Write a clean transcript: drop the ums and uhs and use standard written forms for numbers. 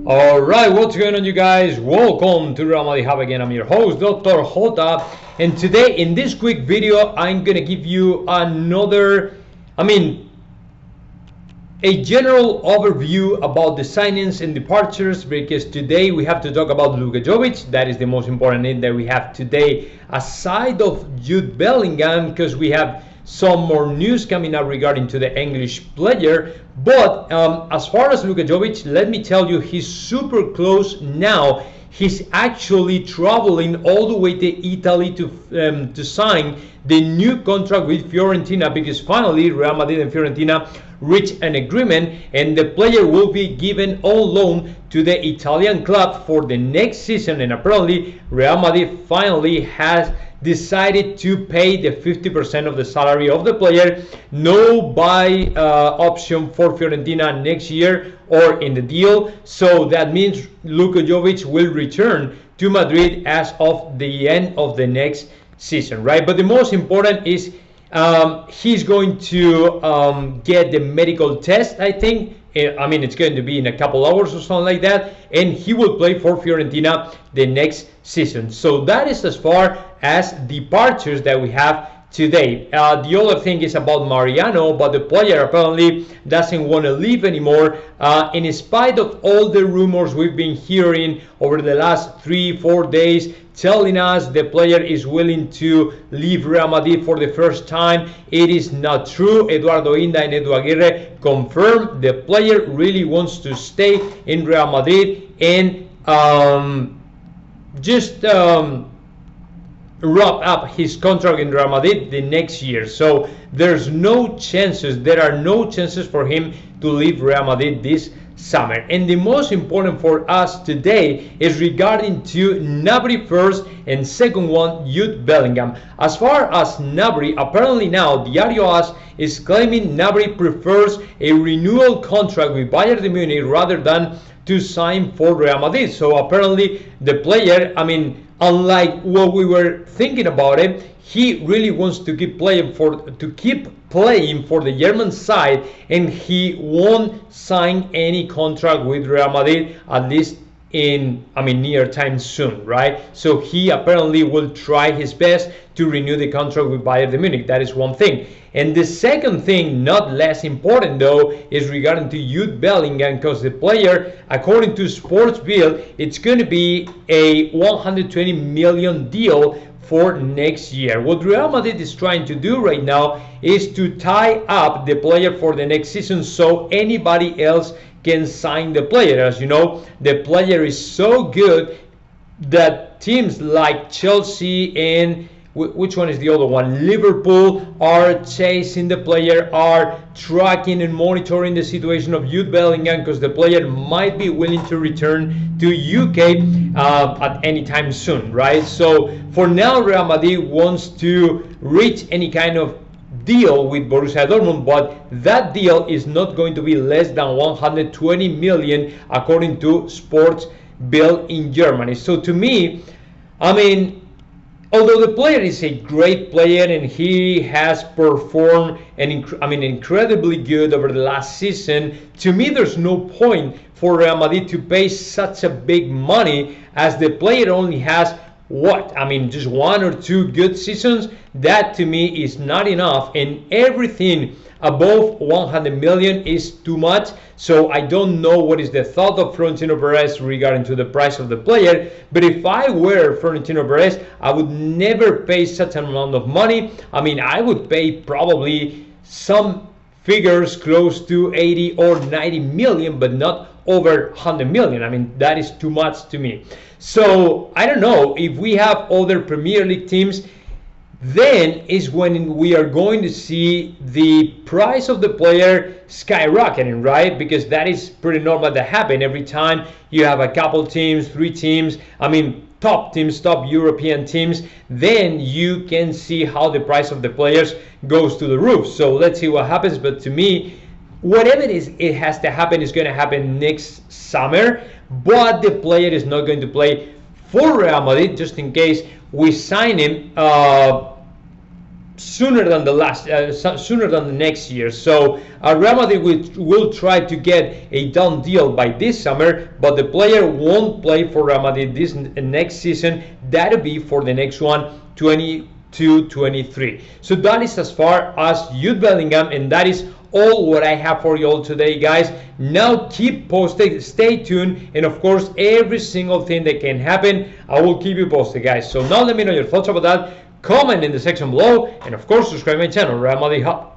Alright, what's going on, you guys? Welcome to Madrid Hub again. I'm your host, Dr. JOTA, and today in this quick video I'm gonna give you a general overview about the signings and departures, because today we have to talk about Luka Jovic. That is the most important name that we have today, aside of Jude Bellingham, because we have some more news coming up regarding to the English player. But as far as Luka Jovic, let me tell you, he's super close now. He's actually traveling all the way to Italy to sign the new contract with Fiorentina, because finally Real Madrid and Fiorentina reached an agreement, and the player will be given on loan to the Italian club for the next season. And apparently Real Madrid finally has decided to pay the 50% of the salary of the player. No buy option for Fiorentina next year or in the deal. So that means Luka Jovic will return to Madrid as of the end of the next season, right? But the most important is he's going to get the medical test, I think. I mean, it's going to be in a couple hours or something like that, and he will play for Fiorentina the next season. So that is as far as departures that we have today. The other thing is about Mariano, but the player apparently doesn't want to leave anymore. In spite of all the rumors we've been hearing over the last 3-4 days, telling us the player is willing to leave Real Madrid for the first time, it is not true. Eduardo Inda and Edu Aguirre confirmed the player really wants to stay in Real Madrid and wrap up his contract in Real Madrid the next year. So there are no chances for him to leave Real Madrid this summer. And the most important for us today is regarding to GNABRY first, and second one, Jude Bellingham. As far as GNABRY, apparently now Diario AS is claiming GNABRY prefers a renewal contract with Bayern de Munich rather than to sign for Real Madrid. So apparently the player, unlike what we were thinking about it, he really wants to keep playing for the German side, and he won't sign any contract with Real Madrid, at least in near time soon, right? So he apparently will try his best to renew the contract with Bayern de Munich. That is one thing. And the second thing, not less important though, is regarding to Jude Bellingham, because the player, according to Sports BILD, it's going to be a 120 million deal for next year. What Real Madrid is trying to do right now is to tie up the player for the next season so anybody else can sign the player. As you know, the player is so good that teams like Chelsea and which one is the other one? Liverpool are chasing the player, are tracking and monitoring the situation of Jude Bellingham, because the player might be willing to return to UK at any time soon, right? So for now, Real Madrid wants to reach any kind of deal with Borussia Dortmund, but that deal is not going to be less than 120 million according to Sports BILD in Germany. So to me, although the player is a great player and he has performed incredibly good over the last season, to me there's no point for Real Madrid to pay such a big money, as the player only has just 1 or 2 good seasons. That to me is not enough, and everything above 100 million is too much. So I don't know what is the thought of Florentino Perez regarding to the price of the player, but if I were Florentino Perez, I would never pay such an amount of money. I would pay probably some figures close to 80 or 90 million, but not over 100 million. That is too much to me. So I don't know if we have other Premier League teams, then is when we are going to see the price of the player skyrocketing, right? Because that is pretty normal to happen every time you have a couple teams, 3 teams, top teams, top European teams, then you can see how the price of the players goes to the roof. So let's see what happens. But to me, whatever it has to happen is going to happen next summer, but the player is not going to play for Real Madrid, just in case we sign him sooner than the next year. So Real Madrid will try to get a done deal by this summer, but the player won't play for Real Madrid this next season. That'll be for the next one, 22-23. So that is as far as Jude Bellingham, and that is all what I have for you all today, guys. Now keep posted, stay tuned, and of course every single thing that can happen, I will keep you posted, guys. So now let me know your thoughts about that. Comment in the section below, and of course subscribe my channel, Madrid Hub.